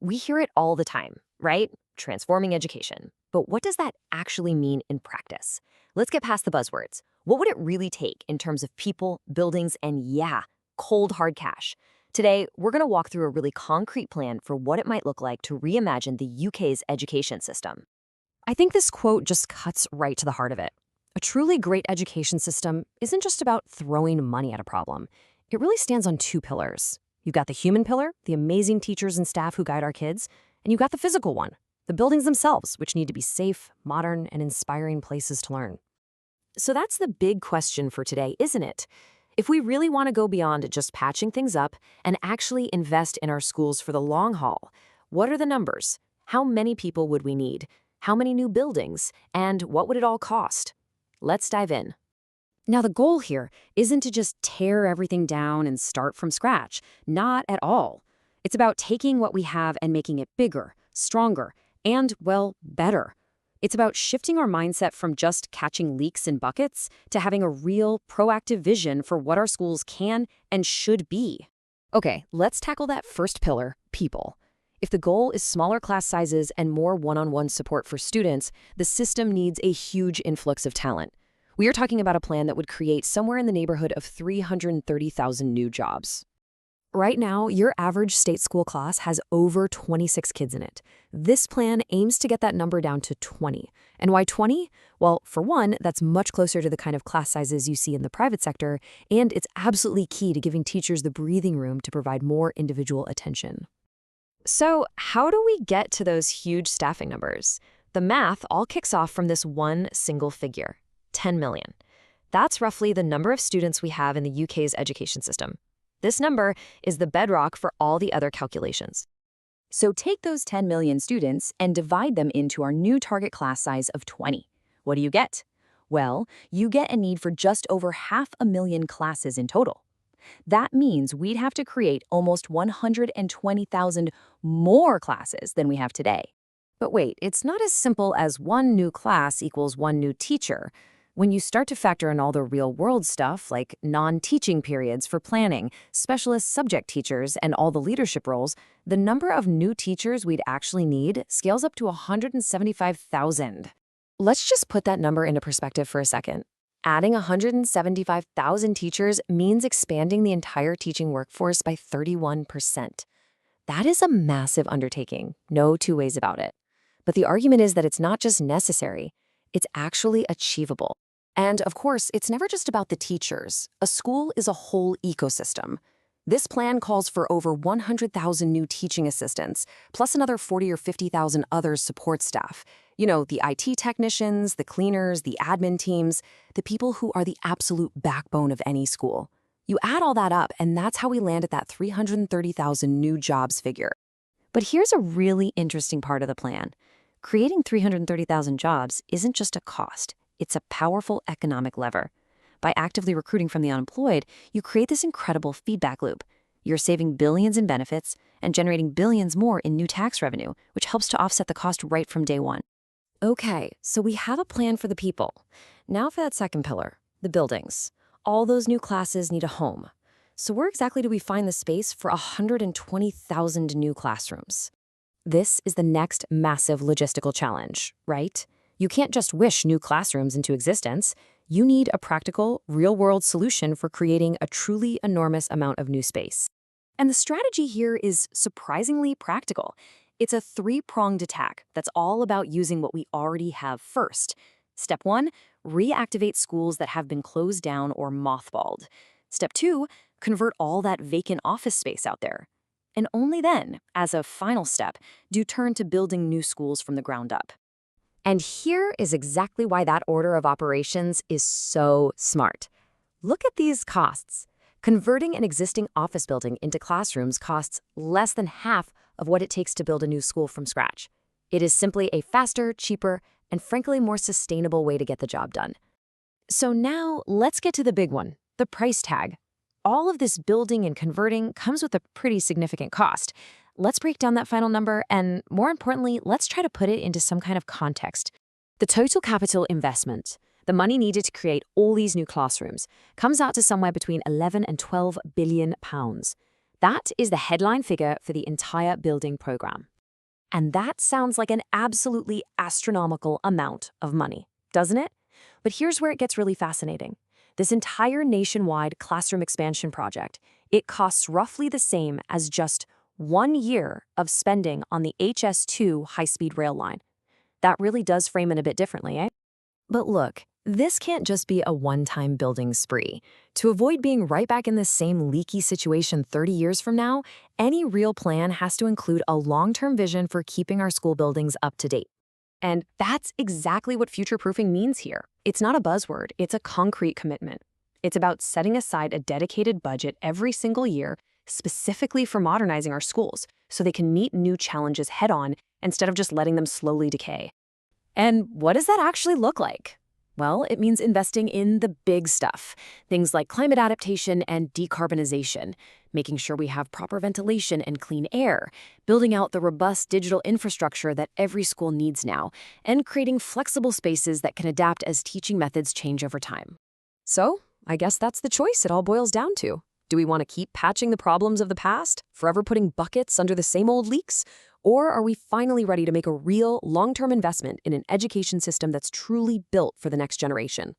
We hear it all the time, right? Transforming education. But what does that actually mean in practice? Let's get past the buzzwords. What would it really take in terms of people, buildings, and yeah, cold hard cash? Today, we're going to walk through a really concrete plan for what it might look like to reimagine the UK's education system. I think this quote just cuts right to the heart of it. A truly great education system isn't just about throwing money at a problem. It really stands on two pillars. You've got the human pillar, the amazing teachers and staff who guide our kids, and you've got the physical one, the buildings themselves, which need to be safe, modern, and inspiring places to learn. So that's the big question for today, isn't it? If we really want to go beyond just patching things up and actually invest in our schools for the long haul, what are the numbers? How many people would we need? How many new buildings? And what would it all cost? Let's dive in. Now, the goal here isn't to just tear everything down and start from scratch. Not at all. It's about taking what we have and making it bigger, stronger, and, well, better. It's about shifting our mindset from just catching leaks in buckets to having a real, proactive vision for what our schools can and should be. Okay, let's tackle that first pillar, people. If the goal is smaller class sizes and more one-on-one support for students, the system needs a huge influx of talent. We are talking about a plan that would create somewhere in the neighborhood of 330,000 new jobs. Right now, your average state school class has over 26 kids in it. This plan aims to get that number down to 20. And why 20? Well, for one, that's much closer to the kind of class sizes you see in the private sector, and it's absolutely key to giving teachers the breathing room to provide more individual attention. So, how do we get to those huge staffing numbers? The math all kicks off from this one single figure. 10 million. That's roughly the number of students we have in the UK's education system. This number is the bedrock for all the other calculations. So take those 10 million students and divide them into our new target class size of 20. What do you get? Well, you get a need for just over 500,000 classes in total. That means we'd have to create almost 120,000 more classes than we have today. But wait, it's not as simple as one new class equals one new teacher. When you start to factor in all the real-world stuff, like non-teaching periods for planning, specialist subject teachers, and all the leadership roles, the number of new teachers we'd actually need scales up to 175,000. Let's just put that number into perspective for a second. Adding 175,000 teachers means expanding the entire teaching workforce by 31%. That is a massive undertaking, no two ways about it. But the argument is that it's not just necessary, it's actually achievable. And of course, it's never just about the teachers. A school is a whole ecosystem. This plan calls for over 100,000 new teaching assistants, plus another 40 or 50,000 other support staff. You know, the IT technicians, the cleaners, the admin teams, the people who are the absolute backbone of any school. You add all that up, and that's how we land at that 330,000 new jobs figure. But here's a really interesting part of the plan. Creating 330,000 jobs isn't just a cost. It's a powerful economic lever. By actively recruiting from the unemployed, you create this incredible feedback loop. You're saving billions in benefits and generating billions more in new tax revenue, which helps to offset the cost right from day one. Okay, so we have a plan for the people. Now for that second pillar, the buildings. All those new classes need a home. So where exactly do we find the space for 120,000 new classrooms? This is the next massive logistical challenge, right? You can't just wish new classrooms into existence. You need a practical, real-world solution for creating a truly enormous amount of new space. And the strategy here is surprisingly practical. It's a three-pronged attack that's all about using what we already have first. Step 1, reactivate schools that have been closed down or mothballed. Step 2, convert all that vacant office space out there. And only then, as a final step, do turn to building new schools from the ground up. And here is exactly why that order of operations is so smart. Look at these costs. Converting an existing office building into classrooms costs less than half of what it takes to build a new school from scratch. It is simply a faster, cheaper, and frankly more sustainable way to get the job done. So now let's get to the big one, the price tag. All of this building and converting comes with a pretty significant cost. Let's break down that final number and, more importantly, let's try to put it into some kind of context. The total capital investment, the money needed to create all these new classrooms, comes out to somewhere between 11 and 12 billion pounds. That is the headline figure for the entire building program. And that sounds like an absolutely astronomical amount of money, doesn't it? But here's where it gets really fascinating. This entire nationwide classroom expansion project, it costs roughly the same as just 1 year of spending on the HS2 high-speed rail line. That really does frame it a bit differently, eh? But look, this can't just be a one-time building spree. To avoid being right back in this same leaky situation 30 years from now, any real plan has to include a long-term vision for keeping our school buildings up to date. And that's exactly what future-proofing means here. It's not a buzzword, it's a concrete commitment. It's about setting aside a dedicated budget every single year specifically for modernizing our schools so they can meet new challenges head-on instead of just letting them slowly decay. And what does that actually look like? Well, it means investing in the big stuff, things like climate adaptation and decarbonization, making sure we have proper ventilation and clean air, building out the robust digital infrastructure that every school needs now, and creating flexible spaces that can adapt as teaching methods change over time. So, I guess that's the choice it all boils down to. Do we want to keep patching the problems of the past, forever putting buckets under the same old leaks? Or are we finally ready to make a real, long-term investment in an education system that's truly built for the next generation?